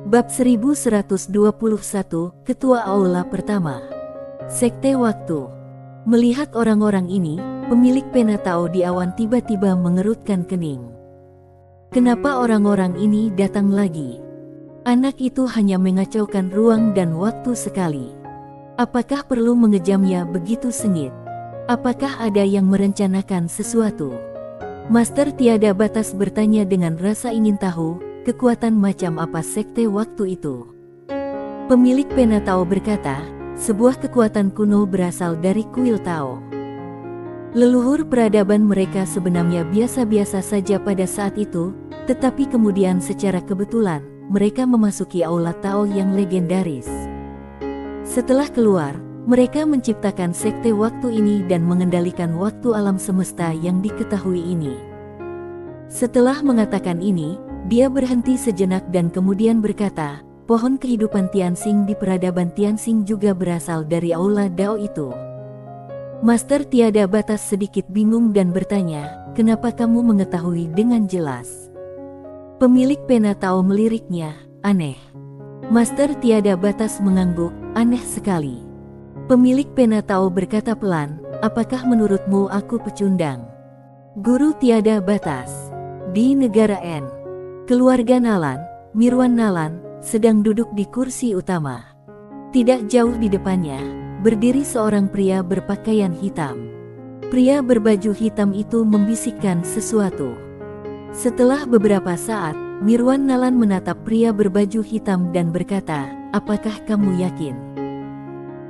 Bab 1121, Ketua Aula Pertama. Sekte Waktu. Melihat orang-orang ini, pemilik Penatao di awan tiba-tiba mengerutkan kening. Kenapa orang-orang ini datang lagi? Anak itu hanya mengacaukan ruang dan waktu sekali. Apakah perlu mengejamnya begitu sengit? Apakah ada yang merencanakan sesuatu? Master Tiada Batas bertanya dengan rasa ingin tahu, kekuatan macam apa sekte waktu itu? Pemilik Penatao berkata, sebuah kekuatan kuno berasal dari kuil Tao. Leluhur peradaban mereka sebenarnya biasa-biasa saja pada saat itu, tetapi kemudian secara kebetulan, mereka memasuki aula Tao yang legendaris. Setelah keluar, mereka menciptakan sekte waktu ini dan mengendalikan waktu alam semesta yang diketahui ini. Setelah mengatakan ini, dia berhenti sejenak dan kemudian berkata, pohon kehidupan Tianxing di peradaban Tianxing juga berasal dari aula Dao itu. Master Tiada Batas sedikit bingung dan bertanya, kenapa kamu mengetahui dengan jelas? Pemilik Penatao meliriknya, aneh. Master Tiada Batas mengangguk, aneh sekali. Pemilik Penatao berkata pelan, apakah menurutmu aku pecundang? Guru Tiada Batas. Di negara N, keluarga Nalan, Mirwan Nalan, sedang duduk di kursi utama. Tidak jauh di depannya, berdiri seorang pria berpakaian hitam. Pria berbaju hitam itu membisikkan sesuatu. Setelah beberapa saat, Mirwan Nalan menatap pria berbaju hitam dan berkata, apakah kamu yakin?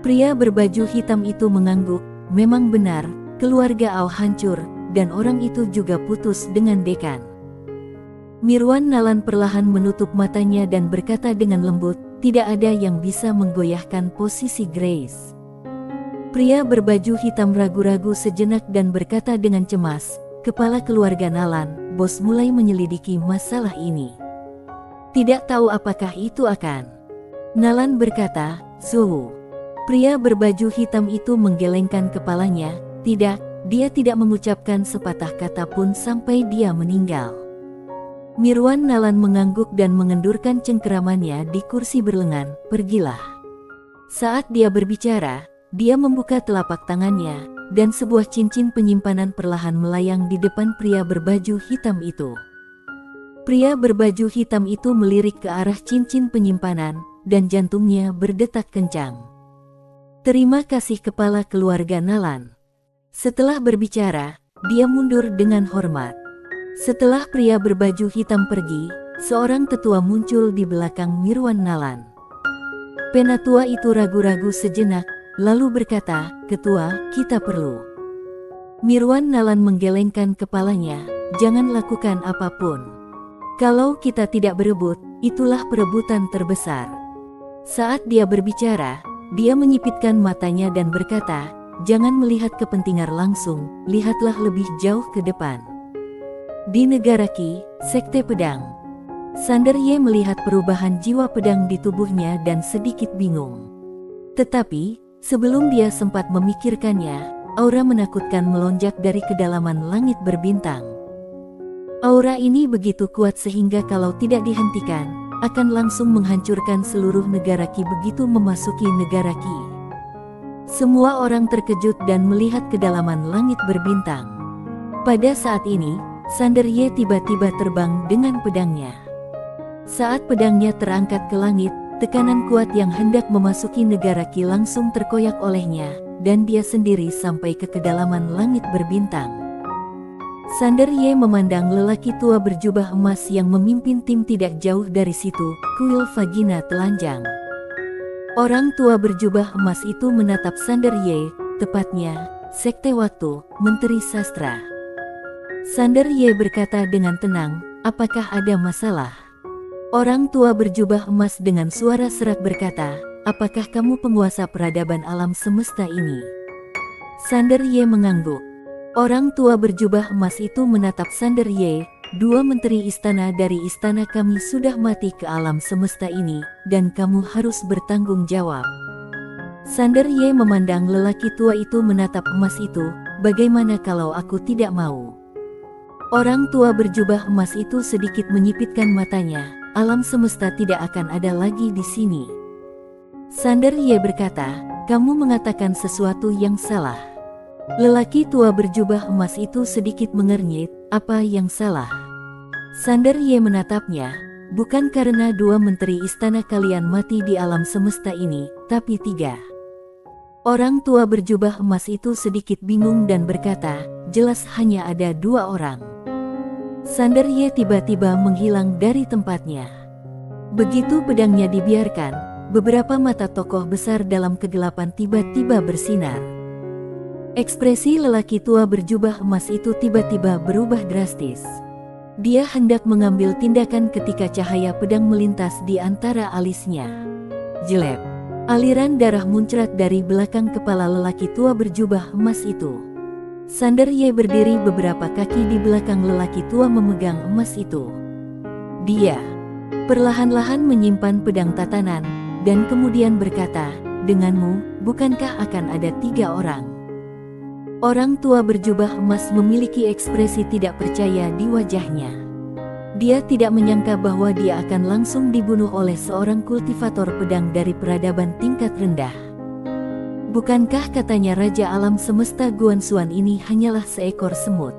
Pria berbaju hitam itu mengangguk, memang benar, keluarga Ao hancur, dan orang itu juga putus dengan dekan. Mirwan Nalan perlahan menutup matanya dan berkata dengan lembut, tidak ada yang bisa menggoyahkan posisi Grace. Pria berbaju hitam ragu-ragu sejenak dan berkata dengan cemas, kepala keluarga Nalan, bos mulai menyelidiki masalah ini. Tidak tahu apakah itu akan. Nalan berkata, Suhu. Pria berbaju hitam itu menggelengkan kepalanya, tidak, dia tidak mengucapkan sepatah kata pun sampai dia meninggal. Mirwan Nalan mengangguk dan mengendurkan cengkeramannya di kursi berlengan, pergilah. Saat dia berbicara, dia membuka telapak tangannya, dan sebuah cincin penyimpanan perlahan melayang di depan pria berbaju hitam itu. Pria berbaju hitam itu melirik ke arah cincin penyimpanan, dan jantungnya berdetak kencang. Terima kasih kepala keluarga Nalan. Setelah berbicara, dia mundur dengan hormat. Setelah pria berbaju hitam pergi, seorang tetua muncul di belakang Mirwan Nalan. Penatua itu ragu-ragu sejenak, lalu berkata, ketua, kita perlu. Mirwan Nalan menggelengkan kepalanya, jangan lakukan apapun. Kalau kita tidak berebut, itulah perebutan terbesar. Saat dia berbicara, dia menyipitkan matanya dan berkata, jangan melihat kepentingan langsung, lihatlah lebih jauh ke depan. Di negara Qi, sekte pedang. Sander Ye melihat perubahan jiwa pedang di tubuhnya dan sedikit bingung. Tetapi, sebelum dia sempat memikirkannya, aura menakutkan melonjak dari kedalaman langit berbintang. Aura ini begitu kuat sehingga kalau tidak dihentikan, akan langsung menghancurkan seluruh negara Qi begitu memasuki negara Qi. Semua orang terkejut dan melihat kedalaman langit berbintang. Pada saat ini, Sander Ye tiba-tiba terbang dengan pedangnya. Saat pedangnya terangkat ke langit, tekanan kuat yang hendak memasuki negara Qi langsung terkoyak olehnya, dan dia sendiri sampai ke kedalaman langit berbintang. Sander Ye memandang lelaki tua berjubah emas yang memimpin tim tidak jauh dari situ, kuil vagina telanjang. Orang tua berjubah emas itu menatap Sander Ye, tepatnya, sekte waktu, menteri sastra. Sander Ye berkata dengan tenang, apakah ada masalah? Orang tua berjubah emas dengan suara serak berkata, apakah kamu penguasa peradaban alam semesta ini? Sander Ye mengangguk. Orang tua berjubah emas itu menatap Sander Ye, dua menteri istana dari istana kami sudah mati ke alam semesta ini, dan kamu harus bertanggung jawab. Sander Ye memandang lelaki tua itu menatap emas itu, bagaimana kalau aku tidak mau? Orang tua berjubah emas itu sedikit menyipitkan matanya, alam semesta tidak akan ada lagi di sini. Sander Ye berkata, kamu mengatakan sesuatu yang salah. Lelaki tua berjubah emas itu sedikit mengernyit, apa yang salah? Sander Ye menatapnya, bukan karena 2 menteri istana kalian mati di alam semesta ini, tapi 3. Orang tua berjubah emas itu sedikit bingung dan berkata, jelas hanya ada 2 orang. Sander Ye tiba-tiba menghilang dari tempatnya. Begitu pedangnya dibiarkan, beberapa mata tokoh besar dalam kegelapan tiba-tiba bersinar. Ekspresi lelaki tua berjubah emas itu tiba-tiba berubah drastis. Dia hendak mengambil tindakan ketika cahaya pedang melintas di antara alisnya. Jelek. Aliran darah muncrat dari belakang kepala lelaki tua berjubah emas itu. Sander Ye berdiri beberapa kaki di belakang lelaki tua memegang emas itu. Dia perlahan-lahan menyimpan pedang tatanan, dan kemudian berkata, denganmu, bukankah akan ada 3 orang? Orang tua berjubah emas memiliki ekspresi tidak percaya di wajahnya. Dia tidak menyangka bahwa dia akan langsung dibunuh oleh seorang kultivator pedang dari peradaban tingkat rendah. Bukankah katanya Raja Alam Semesta Guanxuan ini hanyalah seekor semut?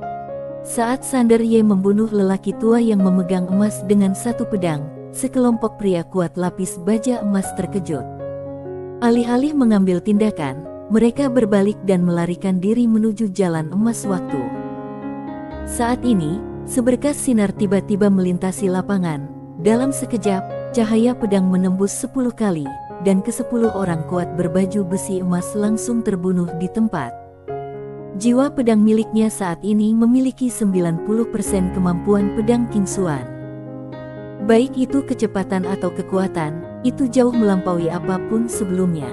Saat Sander Ye membunuh lelaki tua yang memegang emas dengan 1 pedang, sekelompok pria kuat lapis baja emas terkejut. Alih-alih mengambil tindakan, mereka berbalik dan melarikan diri menuju jalan emas waktu. Saat ini, seberkas sinar tiba-tiba melintasi lapangan. Dalam sekejap, cahaya pedang menembus 10 kali, dan ke-10 orang kuat berbaju besi emas langsung terbunuh di tempat. Jiwa pedang miliknya saat ini memiliki 90% kemampuan pedang Qingxuan. Baik itu kecepatan atau kekuatan, itu jauh melampaui apapun sebelumnya.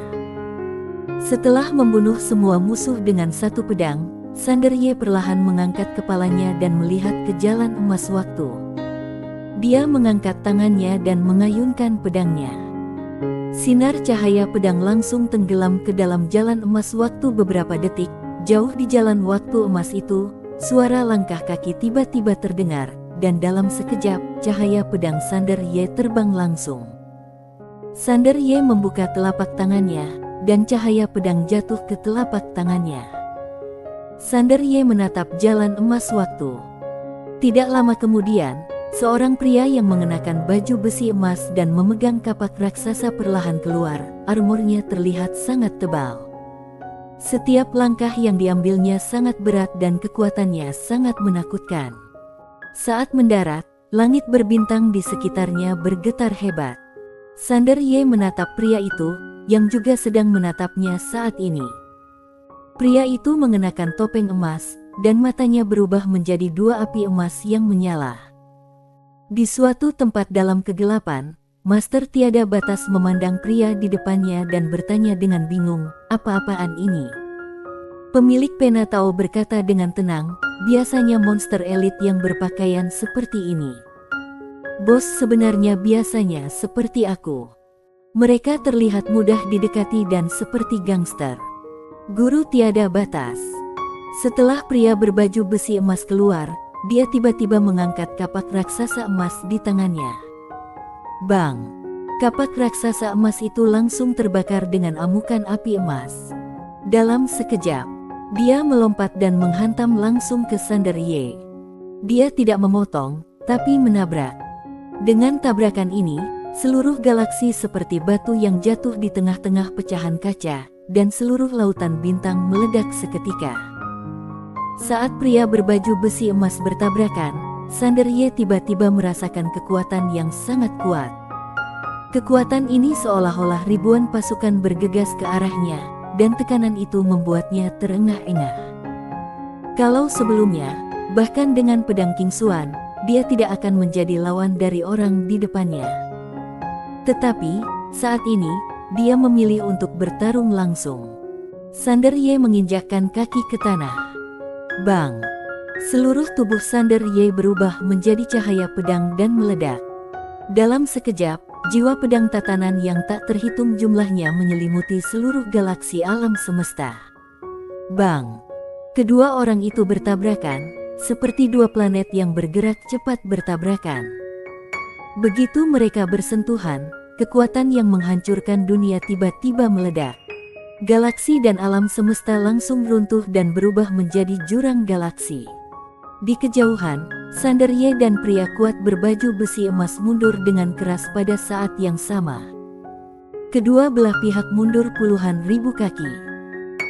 Setelah membunuh semua musuh dengan 1 pedang, Sander Ye perlahan mengangkat kepalanya dan melihat ke jalan emas waktu. Dia mengangkat tangannya dan mengayunkan pedangnya. Sinar cahaya pedang langsung tenggelam ke dalam jalan emas waktu beberapa detik. Jauh di jalan waktu emas itu, suara langkah kaki tiba-tiba terdengar, dan dalam sekejap, cahaya pedang Sander Ye terbang langsung. Sander Ye membuka telapak tangannya, dan cahaya pedang jatuh ke telapak tangannya. Sander Ye menatap jalan emas waktu. Tidak lama kemudian, seorang pria yang mengenakan baju besi emas dan memegang kapak raksasa perlahan keluar. Armornya terlihat sangat tebal. Setiap langkah yang diambilnya sangat berat dan kekuatannya sangat menakutkan. Saat mendarat, langit berbintang di sekitarnya bergetar hebat. Sander Ye menatap pria itu, yang juga sedang menatapnya saat ini. Pria itu mengenakan topeng emas, dan matanya berubah menjadi 2 api emas yang menyala. Di suatu tempat dalam kegelapan, Master tiada batas memandang pria di depannya dan bertanya dengan bingung, apa-apaan ini? Pemilik pena Tao berkata dengan tenang, biasanya monster elit yang berpakaian seperti ini. Bos sebenarnya biasanya seperti aku. Mereka terlihat mudah didekati dan seperti gangster. Guru tiada batas. Setelah pria berbaju besi emas keluar, dia tiba-tiba mengangkat kapak raksasa emas di tangannya. Bang! Kapak raksasa emas itu langsung terbakar dengan amukan api emas. Dalam sekejap, dia melompat dan menghantam langsung ke Sander Ye. Dia tidak memotong, tapi menabrak. Dengan tabrakan ini, seluruh galaksi seperti batu yang jatuh di tengah-tengah pecahan kaca, dan seluruh lautan bintang meledak seketika. Saat pria berbaju besi emas bertabrakan, Sander Ye tiba-tiba merasakan kekuatan yang sangat kuat. Kekuatan ini seolah-olah ribuan pasukan bergegas ke arahnya, dan tekanan itu membuatnya terengah-engah. Kalau sebelumnya, bahkan dengan pedang Qingxuan, dia tidak akan menjadi lawan dari orang di depannya. Tetapi, saat ini, dia memilih untuk bertarung langsung. Sander Ye menginjakkan kaki ke tanah. Bang! Seluruh tubuh Sander Ye berubah menjadi cahaya pedang dan meledak. Dalam sekejap, jiwa pedang tatanan yang tak terhitung jumlahnya menyelimuti seluruh galaksi alam semesta. Bang! Kedua orang itu bertabrakan, seperti 2 planet yang bergerak cepat bertabrakan. Begitu mereka bersentuhan, kekuatan yang menghancurkan dunia tiba-tiba meledak. Galaksi dan alam semesta langsung runtuh dan berubah menjadi jurang galaksi. Di kejauhan, Sanderye dan pria kuat berbaju besi emas mundur dengan keras pada saat yang sama. Kedua belah pihak mundur puluhan ribu kaki.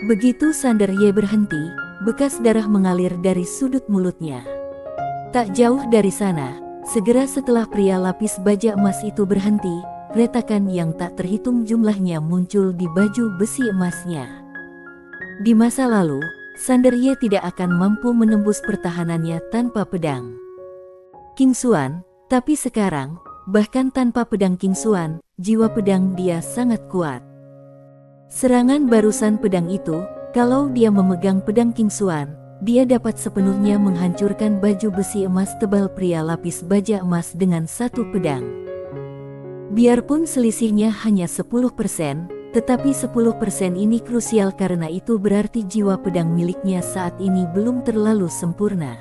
Begitu Sanderye berhenti, bekas darah mengalir dari sudut mulutnya. Tak jauh dari sana, segera setelah pria lapis baja emas itu berhenti, retakan yang tak terhitung jumlahnya muncul di baju besi emasnya. Di masa lalu, Sanderye tidak akan mampu menembus pertahanannya tanpa pedang King Xuan, tapi sekarang, bahkan tanpa pedang King Xuan, jiwa pedang dia sangat kuat. Serangan barusan pedang itu, kalau dia memegang pedang King Xuan, dia dapat sepenuhnya menghancurkan baju besi emas tebal pria lapis baja emas dengan satu pedang. Biarpun selisihnya hanya 10%, tetapi 10% ini krusial karena itu berarti jiwa pedang miliknya saat ini belum terlalu sempurna.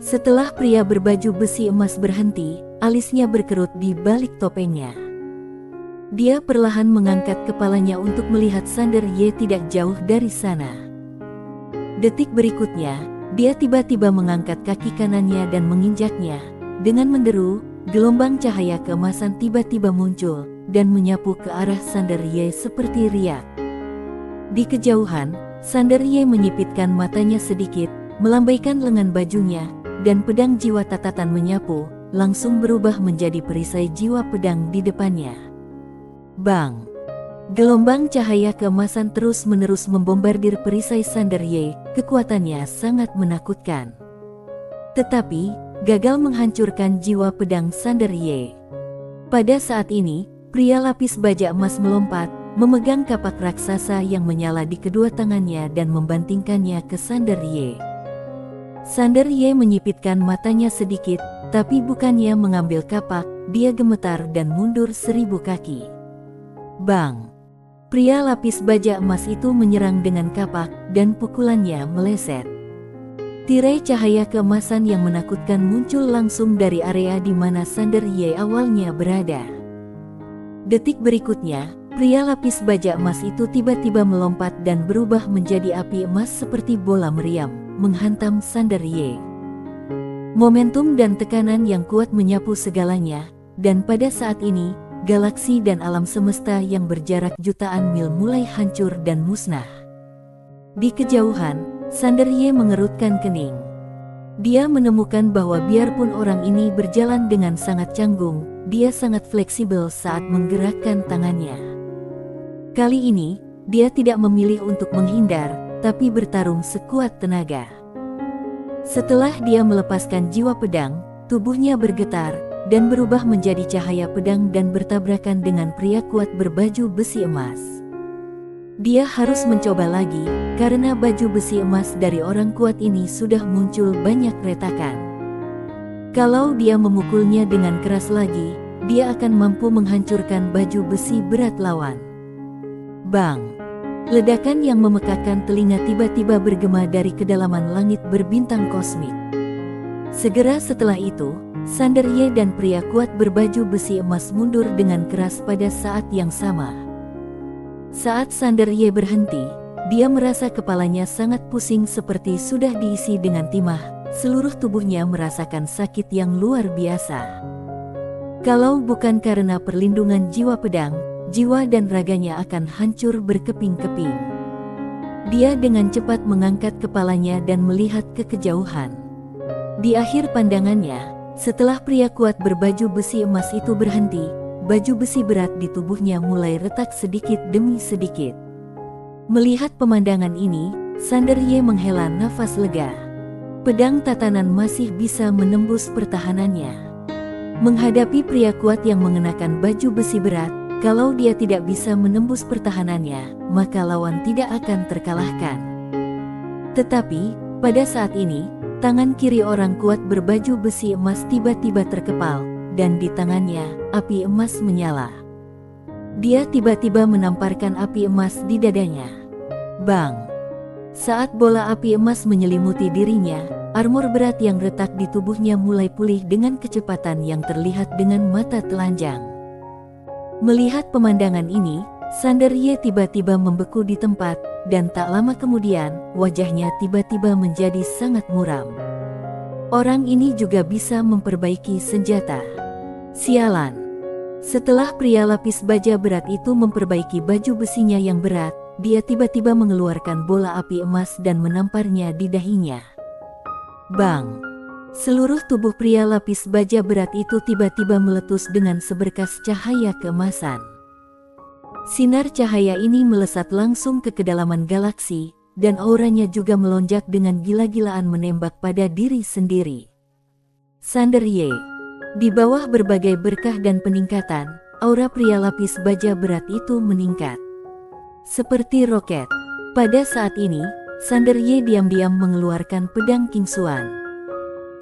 Setelah pria berbaju besi emas berhenti, alisnya berkerut di balik topengnya. Dia perlahan mengangkat kepalanya untuk melihat Sanderye tidak jauh dari sana. Detik berikutnya, dia tiba-tiba mengangkat kaki kanannya dan menginjaknya. Dengan menderu, gelombang cahaya keemasan tiba-tiba muncul dan menyapu ke arah Sanderye seperti riak. Di kejauhan, Sanderye menyipitkan matanya sedikit, melambaikan lengan bajunya, dan pedang jiwa tatatan menyapu, langsung berubah menjadi perisai jiwa pedang di depannya. Bang! Gelombang cahaya keemasan terus-menerus membombardir perisai Sanderye, kekuatannya sangat menakutkan. Tetapi, gagal menghancurkan jiwa pedang Sanderye. Pada saat ini, pria lapis baja emas melompat, memegang kapak raksasa yang menyala di kedua tangannya dan membantingkannya ke Sanderye. Sanderye menyipitkan matanya sedikit, tapi bukannya mengambil kapak, dia gemetar dan mundur 1000 kaki. Bang! Pria lapis baja emas itu menyerang dengan kapak, dan pukulannya meleset. Tirai cahaya keemasan yang menakutkan muncul langsung dari area di mana Sanderye awalnya berada. Detik berikutnya, pria lapis baja emas itu tiba-tiba melompat dan berubah menjadi api emas seperti bola meriam, menghantam Sanderye. Momentum dan tekanan yang kuat menyapu segalanya, dan pada saat ini, galaksi dan alam semesta yang berjarak jutaan mil mulai hancur dan musnah. Di kejauhan, Sanderye mengerutkan kening. Dia menemukan bahwa biarpun orang ini berjalan dengan sangat canggung, dia sangat fleksibel saat menggerakkan tangannya. Kali ini, dia tidak memilih untuk menghindar, tapi bertarung sekuat tenaga. Setelah dia melepaskan jiwa pedang, tubuhnya bergetar, dan berubah menjadi cahaya pedang dan bertabrakan dengan pria kuat berbaju besi emas. Dia harus mencoba lagi, karena baju besi emas dari orang kuat ini sudah muncul banyak retakan. Kalau dia memukulnya dengan keras lagi, dia akan mampu menghancurkan baju besi berat lawan. Bang! Ledakan yang memekakkan telinga tiba-tiba bergema dari kedalaman langit berbintang kosmik. Segera setelah itu, Sanderye dan pria kuat berbaju besi emas mundur dengan keras pada saat yang sama. Saat Sanderye berhenti, dia merasa kepalanya sangat pusing seperti sudah diisi dengan timah, seluruh tubuhnya merasakan sakit yang luar biasa. Kalau bukan karena perlindungan jiwa pedang, jiwa dan raganya akan hancur berkeping-keping. Dia dengan cepat mengangkat kepalanya dan melihat ke kejauhan. Di akhir pandangannya, setelah pria kuat berbaju besi emas itu berhenti, baju besi berat di tubuhnya mulai retak sedikit demi sedikit. Melihat pemandangan ini, Sanderye menghela nafas lega. Pedang tatanan masih bisa menembus pertahanannya. Menghadapi pria kuat yang mengenakan baju besi berat, kalau dia tidak bisa menembus pertahanannya, maka lawan tidak akan terkalahkan. Tetapi, pada saat ini, tangan kiri orang kuat berbaju besi emas tiba-tiba terkepal, dan di tangannya, api emas menyala. Dia tiba-tiba menamparkan api emas di dadanya. Bang! Saat bola api emas menyelimuti dirinya, armor berat yang retak di tubuhnya mulai pulih dengan kecepatan yang terlihat dengan mata telanjang. Melihat pemandangan ini, Sander Ye tiba-tiba membeku di tempat, dan tak lama kemudian, wajahnya tiba-tiba menjadi sangat muram. Orang ini juga bisa memperbaiki senjata. Sialan. Setelah pria lapis baja berat itu memperbaiki baju besinya yang berat, dia tiba-tiba mengeluarkan bola api emas dan menamparnya di dahinya. Bang! Seluruh tubuh pria lapis baja berat itu tiba-tiba meletus dengan seberkas cahaya keemasan. Sinar cahaya ini melesat langsung ke kedalaman galaksi, dan auranya juga melonjak dengan gila-gilaan menembak pada diri sendiri. Sander Ye. Di bawah berbagai berkah dan peningkatan, aura pria lapis baja berat itu meningkat. Seperti roket. Pada saat ini, Sander Ye diam-diam mengeluarkan pedang King Xuan.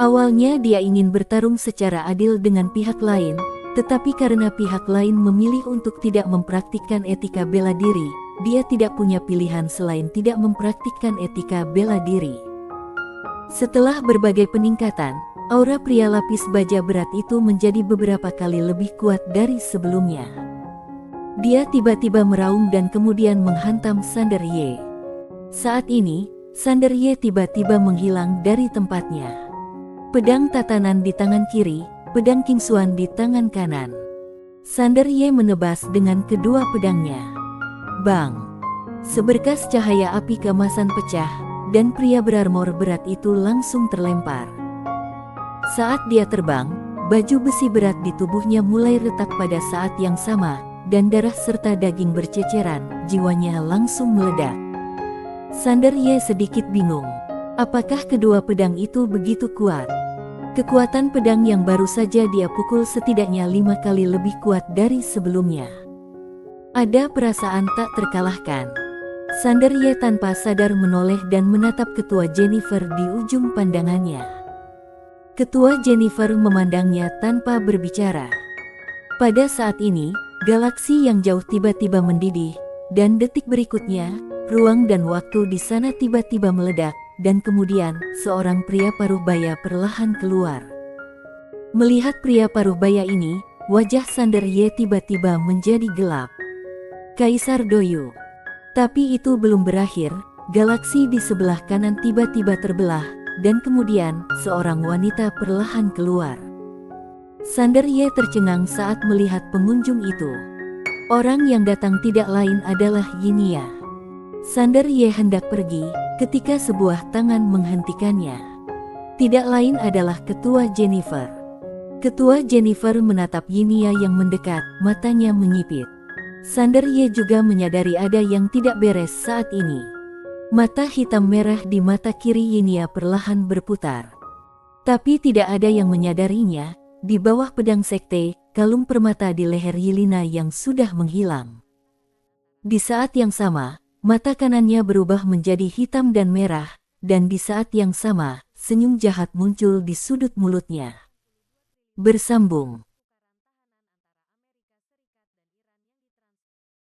Awalnya dia ingin bertarung secara adil dengan pihak lain, tetapi karena pihak lain memilih untuk tidak mempraktikkan etika bela diri, dia tidak punya pilihan selain tidak mempraktikkan etika bela diri. Setelah berbagai peningkatan, aura pria lapis baja berat itu menjadi beberapa kali lebih kuat dari sebelumnya. Dia tiba-tiba meraung dan kemudian menghantam Sander Ye. Saat ini, Sander Ye tiba-tiba menghilang dari tempatnya. Pedang tatanan di tangan kiri, pedang King Xuan di tangan kanan. Sander Ye menebas dengan kedua pedangnya. Bang! Seberkas cahaya api keemasan pecah, dan pria berarmor berat itu langsung terlempar. Saat dia terbang, baju besi berat di tubuhnya mulai retak pada saat yang sama, dan darah serta daging berceceran, jiwanya langsung meledak. Sander Ye sedikit bingung. Apakah kedua pedang itu begitu kuat? Kekuatan pedang yang baru saja dia pukul setidaknya 5 kali lebih kuat dari sebelumnya. Ada perasaan tak terkalahkan. Sander Ye tanpa sadar menoleh dan menatap ketua Jennifer di ujung pandangannya. Ketua Jennifer memandangnya tanpa berbicara. Pada saat ini, galaksi yang jauh tiba-tiba mendidih, dan detik berikutnya, ruang dan waktu di sana tiba-tiba meledak, dan kemudian, seorang pria paruh-baya perlahan keluar. Melihat pria paruh-baya ini, wajah Sander Ye tiba-tiba menjadi gelap. Kaisar Doyu. Tapi itu belum berakhir, galaksi di sebelah kanan tiba-tiba terbelah, dan kemudian, seorang wanita perlahan keluar. Sander Ye tercengang saat melihat pengunjung itu. Orang yang datang tidak lain adalah Yinia. Sander Ye hendak pergi, ketika sebuah tangan menghentikannya. Tidak lain adalah Ketua Jennifer. Ketua Jennifer menatap Yinia yang mendekat, matanya menyipit. Sander Ye juga menyadari ada yang tidak beres saat ini. Mata hitam merah di mata kiri Yinia perlahan berputar. Tapi tidak ada yang menyadarinya, di bawah pedang sekte, kalung permata di leher Yelena yang sudah menghilang. Di saat yang sama, mata kanannya berubah menjadi hitam dan merah, dan di saat yang sama, senyum jahat muncul di sudut mulutnya. Bersambung.